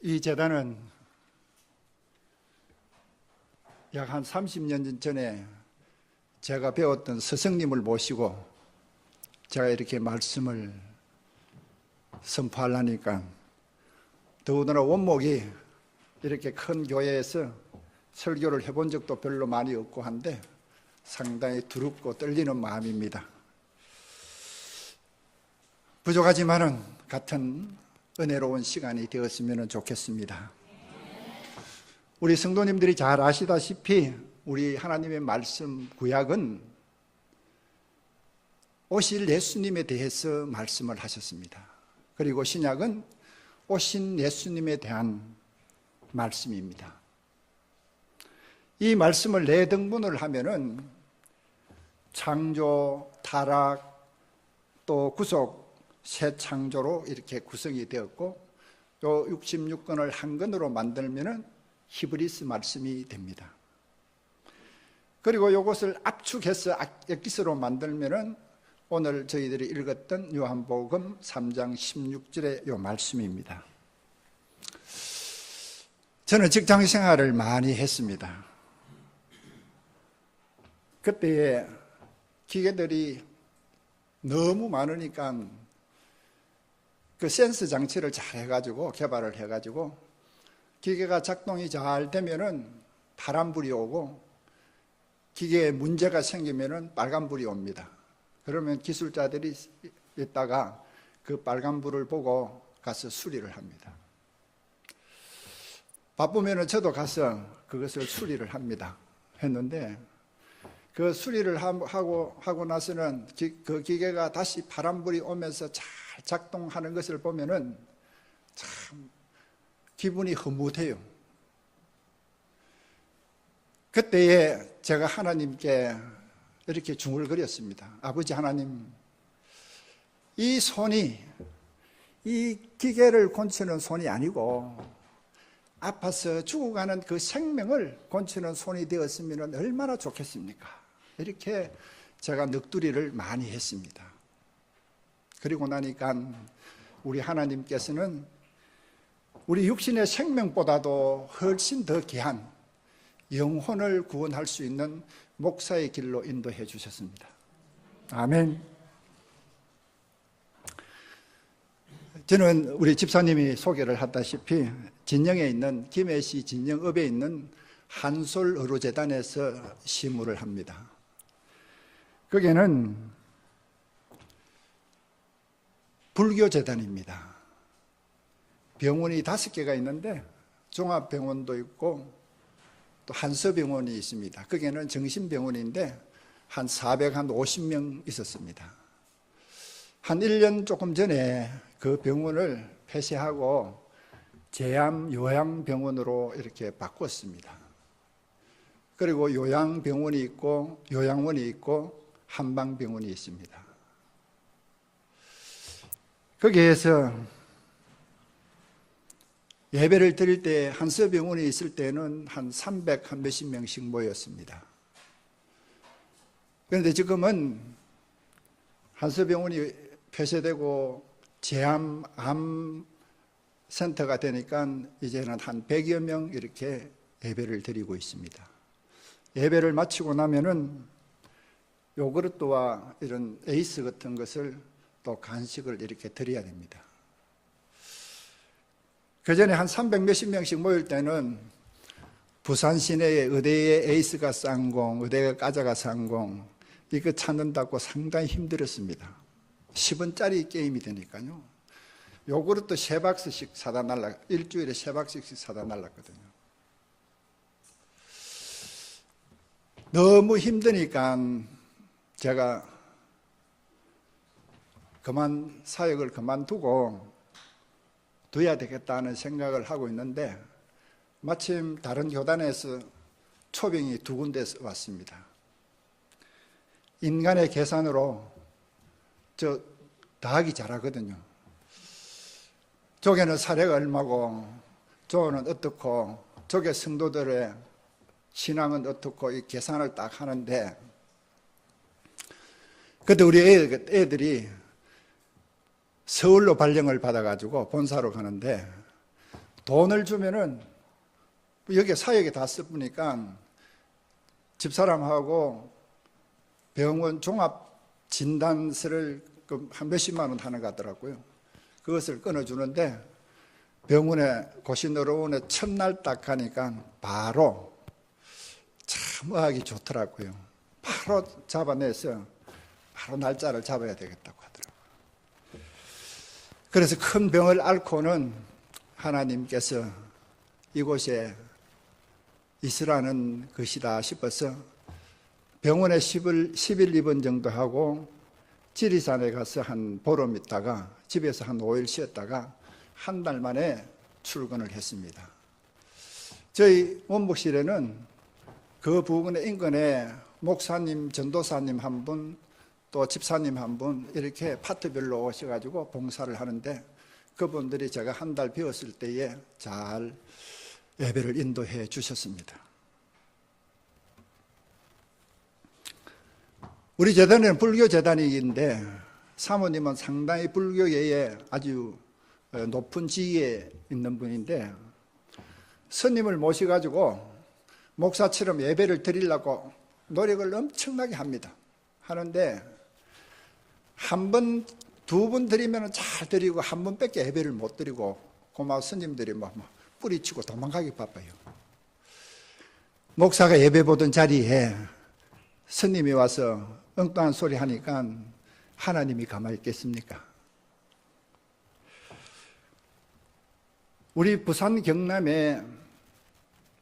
이 재단은 약 한 30년 전에 제가 배웠던 스승님을 모시고 제가 이렇게 말씀을 선포하려니까 더군다나 원목이 이렇게 큰 교회에서 설교를 해본 적도 별로 많이 없고 한데 상당히 두렵고 떨리는 마음입니다. 부족하지만은 같은 은혜로운 시간이 되었으면 좋겠습니다. 우리 성도님들이 잘 아시다시피 우리 하나님의 말씀 구약은 오실 예수님에 대해서 말씀을 하셨습니다. 그리고 신약은 오신 예수님에 대한 말씀입니다. 이 말씀을 네 등분을 하면은 창조, 타락, 또 구속, 새 창조로 이렇게 구성이 되었고 요 66권을 한 권으로 만들면은 히브리스 말씀이 됩니다. 그리고 이것을 압축해서 엑기스로 만들면은 오늘 저희들이 읽었던 요한복음 3장 16절의 요 말씀입니다. 저는 직장 생활을 많이 했습니다. 그때에 기계들이 너무 많으니까 그 센서 장치를 잘 해가지고 개발을 해가지고 기계가 작동이 잘 되면은 파란불이 오고 기계에 문제가 생기면은 빨간불이 옵니다. 그러면 기술자들이 있다가 그 빨간불을 보고 가서 수리를 합니다. 바쁘면은 저도 가서 그것을 수리를 합니다. 했는데 그 수리를 하고 나서는 그 기계가 다시 파란불이 오면서 잘 작동하는 것을 보면은 참 기분이 흐뭇해요. 그때에 제가 하나님께 이렇게 중얼거렸습니다. 아버지 하나님, 이 손이 이 기계를 고치는 손이 아니고 아파서 죽어가는 그 생명을 고치는 손이 되었으면 얼마나 좋겠습니까? 이렇게 제가 넋두리를 많이 했습니다. 그리고 나니까 우리 하나님께서는 우리 육신의 생명보다도 훨씬 더 귀한 영혼을 구원할 수 있는 목사의 길로 인도해 주셨습니다. 아멘. 저는 우리 집사님이 소개를 했다시피 진영에 있는 김해시 진영읍에 있는 한솔의료재단에서 시무를 합니다. 거기는 불교재단입니다. 병원이 5개가 있는데 종합병원도 있고 또 한서병원이 있습니다. 거기는 정신병원인데 한 450명 있었습니다. 한 1년 조금 전에 그 병원을 폐쇄하고 제암 요양병원으로 이렇게 바꿨습니다. 그리고 요양병원이 있고 요양원이 있고 한방병원이 있습니다. 거기에서 예배를 드릴 때 한서병원이 있을 때는 한 300, 한 몇십 명씩 모였습니다. 그런데 지금은 한서병원이 폐쇄되고 제암, 암 센터가 되니까 이제는 한 100여 명 이렇게 예배를 드리고 있습니다. 예배를 마치고 나면은 요구르트와 이런 에이스 같은 것을 또 간식을 이렇게 드려야 됩니다. 그 전에 한 300 몇십 명씩 모일 때는 부산 시내에 의대에 에이스가 쌍공, 의대가 까자가 쌍공, 이거 찾는다고 상당히 힘들었습니다. 10원짜리 게임이 되니까요. 요구르트 3박스씩 사다 날라, 일주일에 3박스씩 사다 날랐거든요. 너무 힘드니까 제가 사역을 그만두고 둬야 되겠다는 생각을 하고 있는데 마침 다른 교단에서 초빙이 2군데서 왔습니다. 인간의 계산으로 저 더하기 잘하거든요. 저게는 사례가 얼마고 저거는 어떻고 저게 성도들의 신앙은 어떻고 이 계산을 딱 하는데 그때 우리 애들이 서울로 발령을 받아가지고 본사로 가는데 돈을 주면은 여기 사역에 다 써보니까 집사람하고 병원 종합 진단서를 한 몇십만 원 하는 것 같더라고요. 그것을 끊어주는데 병원에 고시너로원에 첫날 딱 가니까 바로 참 의학이 좋더라고요. 바로 잡아내서 바로 날짜를 잡아야 되겠다고 하더라고요. 그래서 큰 병을 앓고는 하나님께서 이곳에 있으라는 것이다 싶어서 병원에 10일 입원 정도 하고 지리산에 가서 한 보름 있다가 집에서 한 5일 쉬었다가 한 달 만에 출근을 했습니다. 저희 원목실에는 그 부근의 인근에 목사님, 전도사님 한 분, 또 집사님 한 분 이렇게 파트별로 오셔가지고 봉사를 하는데 그분들이 제가 한 달 비웠을 때에 잘 예배를 인도해 주셨습니다. 우리 재단은 불교 재단이긴데 사모님은 상당히 불교계에 아주 높은 지위에 있는 분인데 스님을 모셔가지고 목사처럼 예배를 드리려고 노력을 엄청나게 합니다. 하는데 한 번, 두 번 드리면 잘 드리고 한 번밖에 예배를 못 드리고 고마운 스님들이 막 뿌리치고 도망가기 바빠요. 목사가 예배 보던 자리에 스님이 와서 엉뚱한 소리 하니까 하나님이 가만히 있겠습니까? 우리 부산 경남에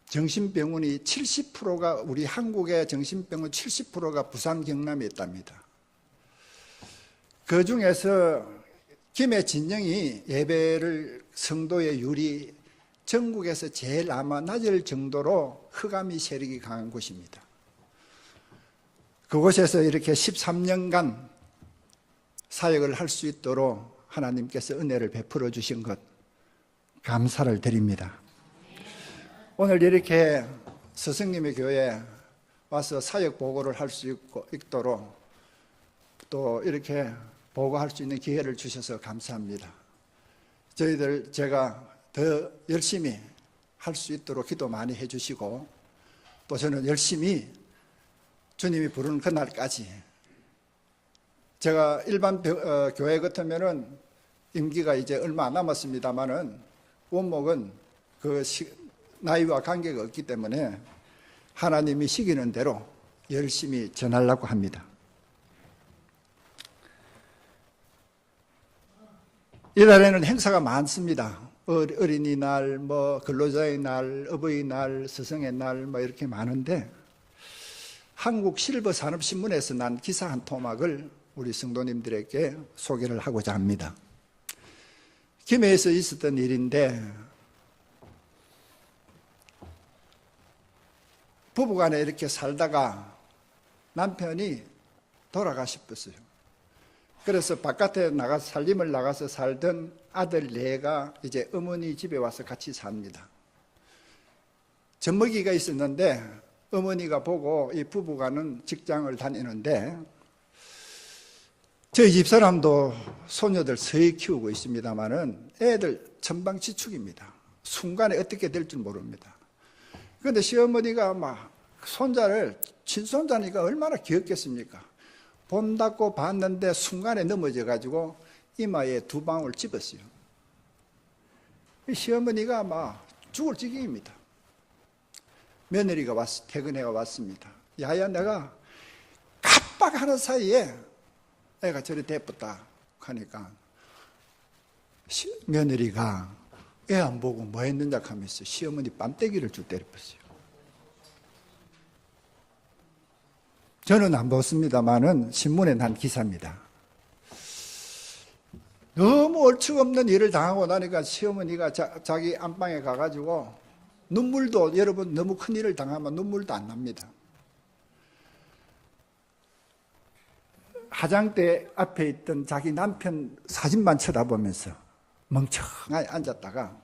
정신병원이 70%가 우리 한국의 정신병원 70%가 부산 경남에 있답니다. 그 중에서 김해 진영이 예배를 성도의 율이 전국에서 제일 아마 낮을 정도로 흑암이 세력이 강한 곳입니다. 그곳에서 이렇게 13년간 사역을 할 수 있도록 하나님께서 은혜를 베풀어 주신 것 감사를 드립니다. 오늘 이렇게 스승님의 교회에 와서 사역 보고를 할 수 있도록 또 이렇게 보고할 수 있는 기회를 주셔서 감사합니다. 제가 더 열심히 할 수 있도록 기도 많이 해주시고 또 저는 열심히 주님이 부르는 그날까지 제가 일반 교회 같으면은 임기가 이제 얼마 안 남았습니다만은 원목은 그 나이와 관계가 없기 때문에 하나님이 시키는 대로 열심히 전하려고 합니다. 이달에는 행사가 많습니다. 어린이날, 근로자의 날, 어버이날, 스승의 날, 이렇게 많은데 한국 실버 산업신문에서 난 기사 한 토막을 우리 성도님들에게 소개를 하고자 합니다. 김해에서 있었던 일인데 부부간에 이렇게 살다가 남편이 돌아가셨어요. 그래서 바깥에 살림을 나가서 살던 아들 네가 이제 어머니 집에 와서 같이 삽니다. 젖먹이가 있었는데 어머니가 보고 이 부부가는 직장을 다니는데 저희 집사람도 소녀들 서희 키우고 있습니다만은 애들 천방지축입니다. 순간에 어떻게 될 줄 모릅니다. 그런데 시어머니가 막 손자를 친손자니까 얼마나 귀엽겠습니까? 본다고 봤는데 순간에 넘어져가지고 이마에 두 방울 집었어요. 시어머니가 막 죽을 지경입니다. 며느리가 퇴근해 왔습니다. 야야 내가 깜빡하는 사이에 애가 저리 대쁘다 하니까 며느리가 애 안 보고 뭐 했는지 하면서 시어머니 뺨때기를 쭉 때려봤어요. 저는 안 봤습니다만은 신문에 난 기사입니다. 너무 얼추없는 일을 당하고 나니까 시어머니가 자기 안방에 가가지고 눈물도 여러분 너무 큰 일을 당하면 눈물도 안 납니다. 화장대 앞에 있던 자기 남편 사진만 쳐다보면서 멍청하게 앉았다가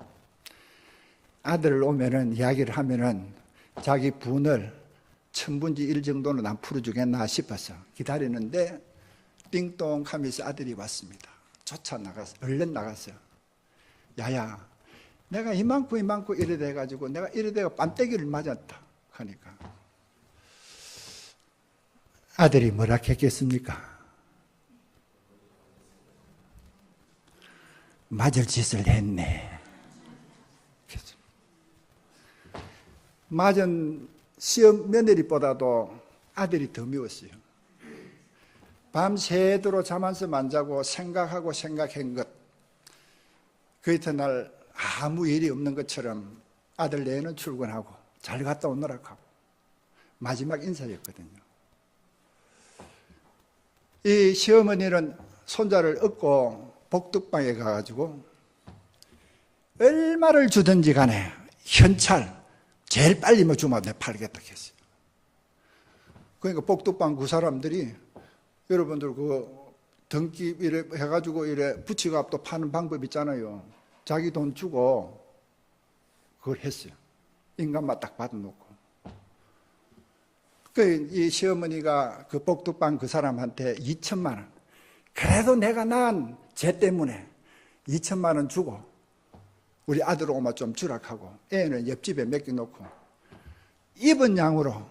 아들 오면은 이야기를 하면은 자기 분을 1000분지 1 정도는 안 풀어주겠나 싶어서 기다리는데 띵동 하면서 아들이 왔습니다. 얼른 나가서 야야 내가 이만큼 이래 돼가지고 내가 이래 돼가 빤때기를 맞았다 하니까 아들이 뭐라 했겠습니까? 맞을 짓을 했네. 맞은 시험 며느리보다도 아들이 더 미웠어요. 밤새도록 잠 한숨 안 자고 생각한 것. 그 이튿날 아무 일이 없는 것처럼 아들 내에는 출근하고 잘 갔다 오느라고 하고 마지막 인사였거든요. 이 시어머니는 손자를 업고 복덕방에 가가지고 얼마를 주든지 간에 현찰 제일 빨리 뭐 주면 내가 팔겠다 했어요. 그러니까 복덕방 그 사람들이 여러분들 그 등기 이래 해가지고 이래 부치값도 파는 방법 있잖아요. 자기 돈 주고 그걸 했어요. 인감만 딱 받아놓고. 이 시어머니가 그 복덕방 그 사람한테 2천만 원. 그래도 내가 낳은 쟤 때문에 2천만 원 주고 우리 아들 오마 좀 주락하고 애는 옆집에 맡겨놓고 입은 양으로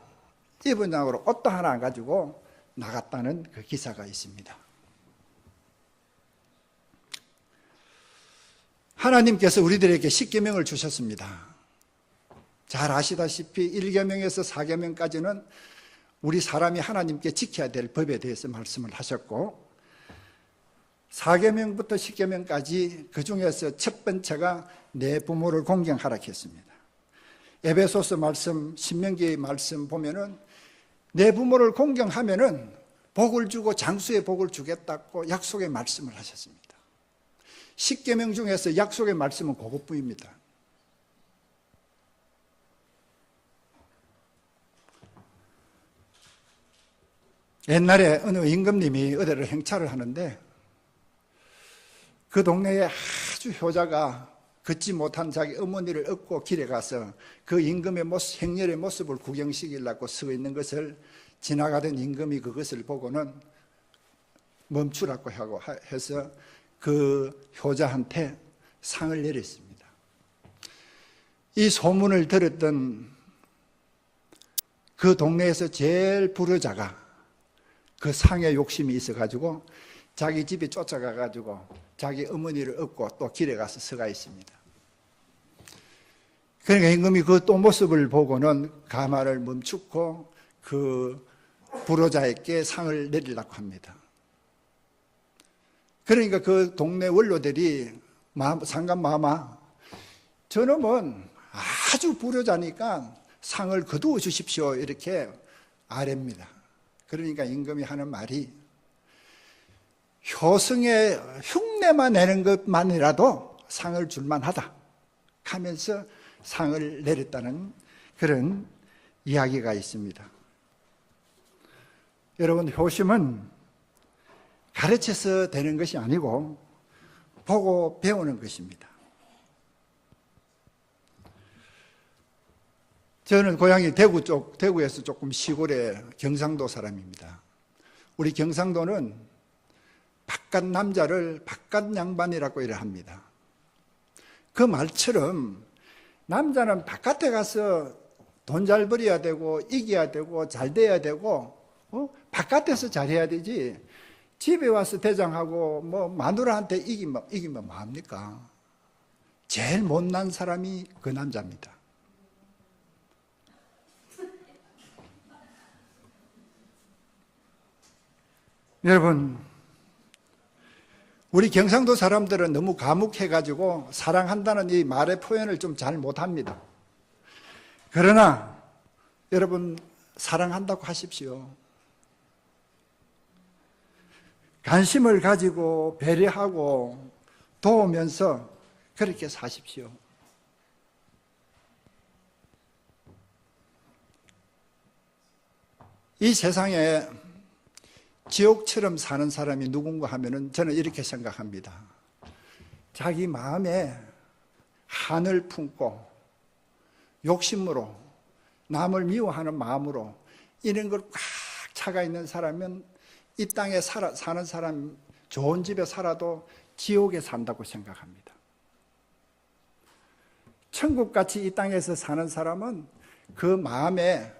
옷도 하나 안 가지고 나갔다는 그 기사가 있습니다. 하나님께서 우리들에게 10계명을 주셨습니다. 잘 아시다시피 1계명에서 4계명까지는 우리 사람이 하나님께 지켜야 될 법에 대해서 말씀을 하셨고 4계명부터 10계명까지 그 중에서 첫 번째가 내 부모를 공경하라 했습니다. 에베소서 말씀, 신명기 말씀 보면은 내 부모를 공경하면은 복을 주고 장수의 복을 주겠다고 약속의 말씀을 하셨습니다. 10계명 중에서 약속의 말씀은 그것뿐입니다. 옛날에 어느 임금님이 어디를 행차를 하는데 그 동네에 아주 효자가 걷지 못한 자기 어머니를 업고 길에 가서 그 임금의 모습, 행렬의 모습을 구경시키려고 서 있는 것을 지나가던 임금이 그것을 보고는 멈추라고 하고 해서 그 효자한테 상을 내렸습니다. 이 소문을 들었던 그 동네에서 제일 부르자가 그 상에 욕심이 있어가지고 자기 집에 쫓아가가지고 자기 어머니를 업고 또 길에 가서 서가 있습니다. 그러니까 임금이 그 또 모습을 보고는 가마를 멈추고 그 부르자에게 상을 내리려고 합니다. 그러니까 그 동네 원로들이 상관마마 저놈은 아주 부르자니까 상을 거두어 주십시오 이렇게 아뢰입니다. 그러니까 임금이 하는 말이 효성의 흉내만 내는 것만이라도 상을 줄만하다 하면서 상을 내렸다는 그런 이야기가 있습니다. 여러분, 효심은 가르쳐서 되는 것이 아니고 보고 배우는 것입니다. 저는 고향이 대구에서 조금 시골의 경상도 사람입니다. 우리 경상도는 바깥 남자를 바깥 양반이라고 이래 합니다. 그 말처럼 남자는 바깥에 가서 돈 잘 벌어야 되고 이겨야 되고 잘 돼야 되고 바깥에서 잘해야 되지 집에 와서 대장하고 뭐 마누라한테 이기면 뭐합니까? 제일 못난 사람이 그 남자입니다. 여러분, 우리 경상도 사람들은 너무 과묵해가지고 사랑한다는 이 말의 표현을 좀 잘 못합니다. 그러나 여러분, 사랑한다고 하십시오. 관심을 가지고 배려하고 도우면서 그렇게 사십시오. 이 세상에 지옥처럼 사는 사람이 누군가 하면은 저는 이렇게 생각합니다. 자기 마음에 한을 품고 욕심으로 남을 미워하는 마음으로 이런 걸 꽉 차가 있는 사람은 이 땅에 사는 사람 좋은 집에 살아도 지옥에 산다고 생각합니다. 천국같이 이 땅에서 사는 사람은 그 마음에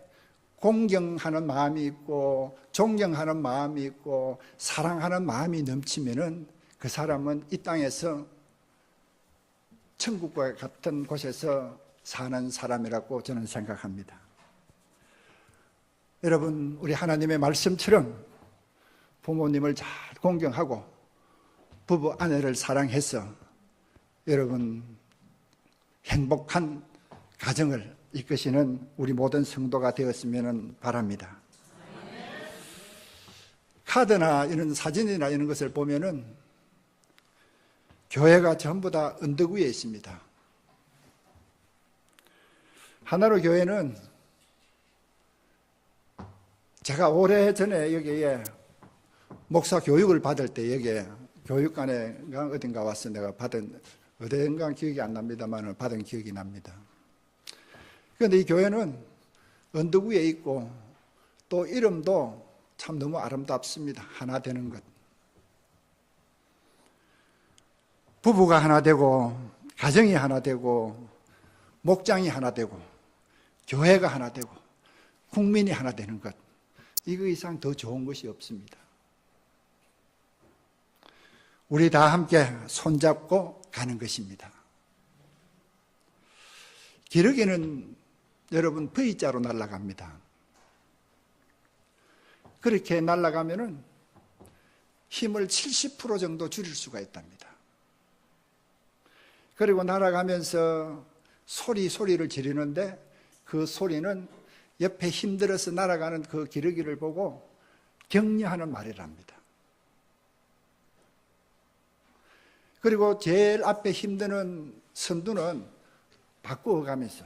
공경하는 마음이 있고 존경하는 마음이 있고 사랑하는 마음이 넘치면은 그 사람은 이 땅에서 천국과 같은 곳에서 사는 사람이라고 저는 생각합니다. 여러분, 우리 하나님의 말씀처럼 부모님을 잘 공경하고 부부 아내를 사랑해서 여러분 행복한 가정을 이끄시는 우리 모든 성도가 되었으면 바랍니다. 카드나 이런 사진이나 이런 것을 보면은 교회가 전부 다 언덕 위에 있습니다. 하나로 교회는 제가 오래전에 여기에 목사 교육을 받을 때 여기에 교육관에 어딘가 와서 내가 받은 어딘가 기억이 안 납니다만 받은 기억이 납니다. 그런데 이 교회는 언덕 위에 있고 또 이름도 참 너무 아름답습니다. 하나 되는 것. 부부가 하나 되고 가정이 하나 되고 목장이 하나 되고 교회가 하나 되고 국민이 하나 되는 것. 이거 이상 더 좋은 것이 없습니다. 우리 다 함께 손잡고 가는 것입니다. 기러기는 여러분 V자로 날아갑니다. 그렇게 날아가면은 힘을 70% 정도 줄일 수가 있답니다. 그리고 날아가면서 소리를 지르는데 그 소리는 옆에 힘들어서 날아가는 그 기러기를 보고 격려하는 말이랍니다. 그리고 제일 앞에 힘드는 선두는 바꾸어가면서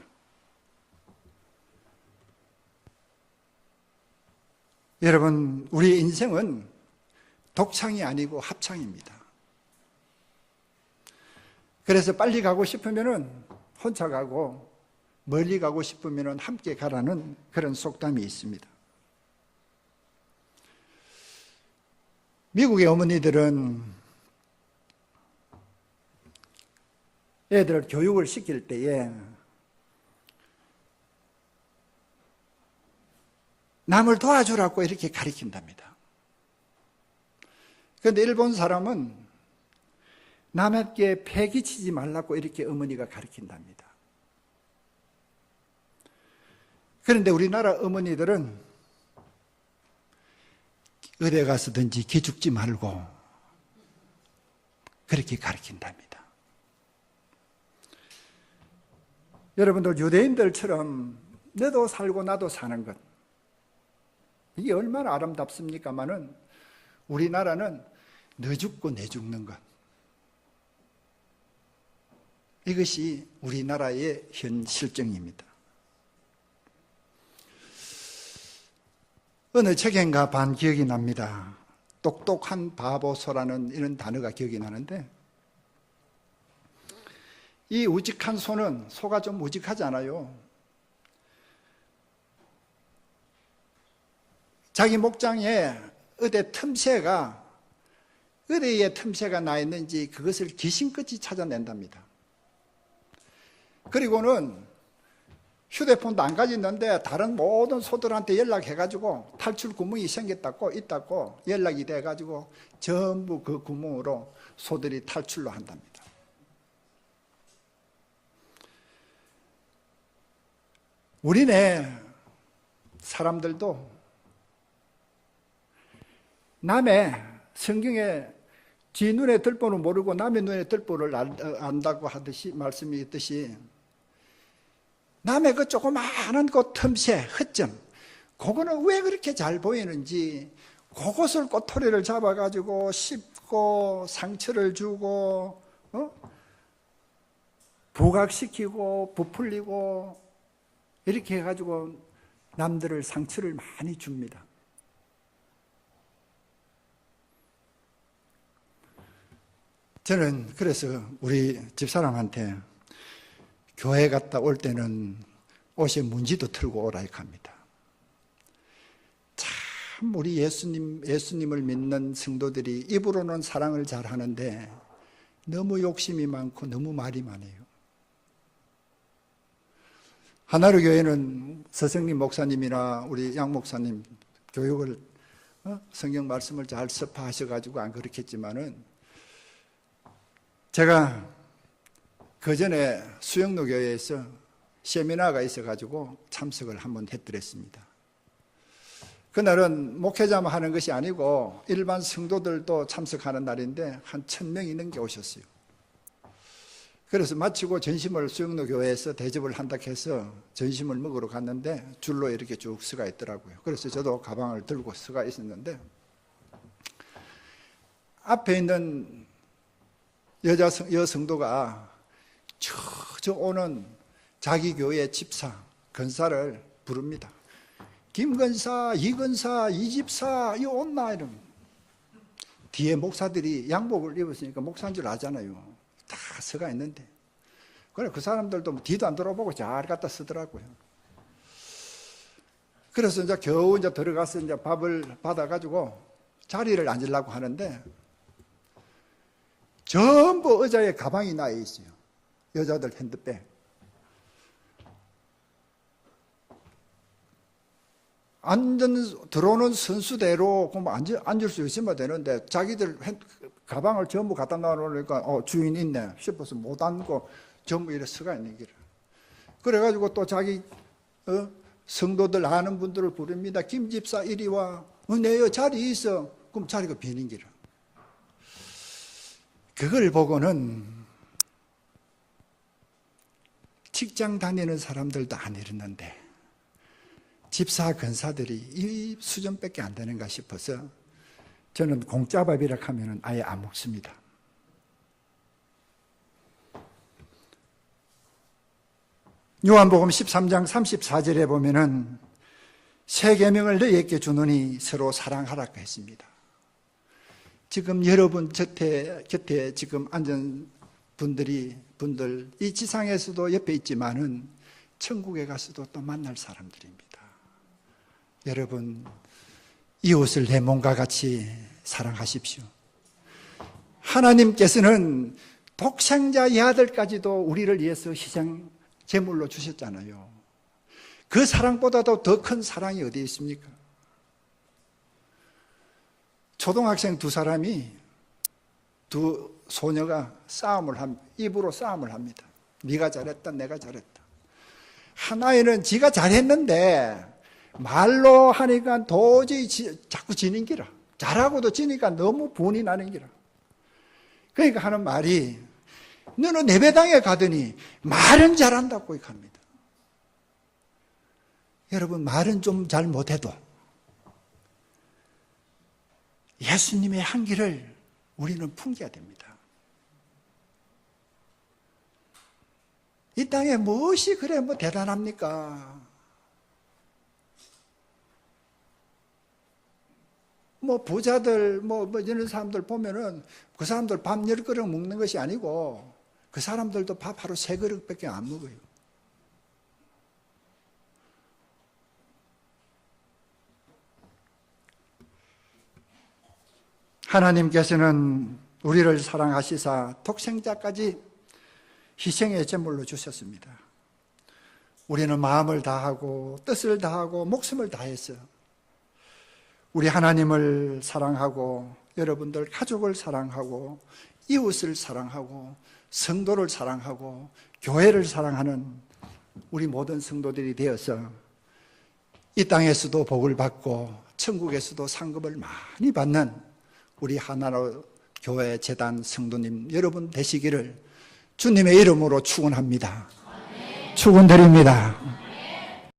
여러분, 우리 인생은 독창이 아니고 합창입니다. 그래서 빨리 가고 싶으면은 혼자 가고 멀리 가고 싶으면은 함께 가라는 그런 속담이 있습니다. 미국의 어머니들은 애들을 교육을 시킬 때에 남을 도와주라고 이렇게 가르친답니다. 그런데 일본 사람은 남에게 패기치지 말라고 이렇게 어머니가 가르친답니다. 그런데 우리나라 어머니들은 어디 가서든지 기죽지 말고 그렇게 가르친답니다. 여러분들 유대인들처럼 너도 살고 나도 사는 것, 이게 얼마나 아름답습니까마는 우리나라는 너 죽고 내 죽는 것, 이것이 우리나라의 현 실정입니다. 어느 책인가 반 기억이 납니다. 똑똑한 바보소라는 이런 단어가 기억이 나는데, 이 우직한 소는, 소가 좀 우직하잖아요. 자기 목장에 어디 틈새가, 어디에 틈새가 나 있는지 그것을 귀신같이 찾아낸답니다. 그리고는 휴대폰도 안 가졌는데 다른 모든 소들한테 연락해가지고 탈출 구멍이 생겼다고 있다고 연락이 돼가지고 전부 그 구멍으로 소들이 탈출로 한답니다. 우리네 사람들도 남의 성경에 지 눈에 들 바는 모르고 남의 눈에 들 바를 안다고 하듯이 말씀이 있듯이 남의 그 조그마한 그 틈새, 헛점, 그거는 왜 그렇게 잘 보이는지 그것을 꼬투리를 잡아가지고 씹고 상처를 주고 부각시키고 부풀리고 이렇게 해가지고 남들을 상처를 많이 줍니다. 저는 그래서 우리 집사람한테 교회 갔다 올 때는 옷에 문지도 털고 오라 이렇게 합니다. 참 우리 예수님을 믿는 성도들이 입으로는 사랑을 잘 하는데 너무 욕심이 많고 너무 말이 많아요. 하나로 교회는 서성림 목사님이나 우리 양 목사님 교육을 성경 말씀을 잘 섭파하셔가지고 안 그렇겠지만은 제가 그 전에 수영로 교회에서 세미나가 있어가지고 참석을 한번 해드렸습니다. 그날은 목회자만 하는 것이 아니고 일반 성도들도 참석하는 날인데 한 1000명이 넘게 오셨어요. 그래서 마치고 전심을 수영로 교회에서 대접을 한다 해서 전심을 먹으러 갔는데 줄로 이렇게 쭉 서가 있더라고요. 그래서 저도 가방을 들고 서가 있었는데 앞에 있는 여성도가 저 오는 자기 교회 집사, 권사를 부릅니다. 김건사, 이건사, 이집사, 이 온나 이러면 뒤에 목사들이 양복을 입었으니까 목사인 줄 아잖아요. 다 서가 있는데 그래 그 사람들도 뒤도 안 돌아보고 잘 갖다 쓰더라고요. 그래서 이제 겨우 이제 들어가서 이제 밥을 받아가지고 자리를 앉으려고 하는데 전부 의자에 가방이 나 있어요. 여자들 핸드백. 들어오는 선수대로 앉을 수 있으면 되는데 자기들 가방을 전부 갖다 놔놓으니까 주인 있네 싶어서 못 앉고 전부 이렇게 서가 있는 기라. 그래가지고 또 자기 성도들 아는 분들을 부릅니다. 김 집사 이리 와. 내 자리 있어. 그럼 자리가 비는 기라. 그걸 보고는 직장 다니는 사람들도 안 이러는데 집사 권사들이 이 수준밖에 안 되는가 싶어서 저는 공짜밥이라 하면 아예 안 먹습니다. 요한복음 13장 34절에 보면은 새 계명을 너희에게 주노니 서로 사랑하라고 했습니다. 지금 여러분 곁에 지금 앉은 분들 이 지상에서도 옆에 있지만은 천국에 가서도 또 만날 사람들입니다. 여러분 이웃을 내 몸과 같이 사랑하십시오. 하나님께서는 독생자 이 아들까지도 우리를 위해서 희생 제물로 주셨잖아요. 그 사랑보다도 더 큰 사랑이 어디 있습니까? 초등학생 두 사람이 두 소녀가 입으로 싸움을 합니다. 네가 잘했다 내가 잘했다. 하나에는 지가 잘했는데 말로 하니까 도저히 자꾸 지는 기라. 잘하고도 지니까 너무 분이 나는 기라. 그러니까 하는 말이 너는 내 배당에 가더니 말은 잘한다고 이렇게 합니다. 여러분 말은 좀 잘 못해도 예수님의 향기를 우리는 풍겨야 됩니다. 이 땅에 무엇이 그래 대단합니까? 부자들 이런 사람들 보면은 그 사람들 밥 10그릇 먹는 것이 아니고 그 사람들도 밥 하루 3그릇밖에 안 먹어요. 하나님께서는 우리를 사랑하시사 독생자까지 희생의 제물로 주셨습니다. 우리는 마음을 다하고 뜻을 다하고 목숨을 다해서 우리 하나님을 사랑하고 여러분들 가족을 사랑하고 이웃을 사랑하고 성도를 사랑하고 교회를 사랑하는 우리 모든 성도들이 되어서 이 땅에서도 복을 받고 천국에서도 상급을 많이 받는 우리 하나로 교회 재단 성도님 여러분 되시기를 주님의 이름으로 축원합니다. 축원드립니다.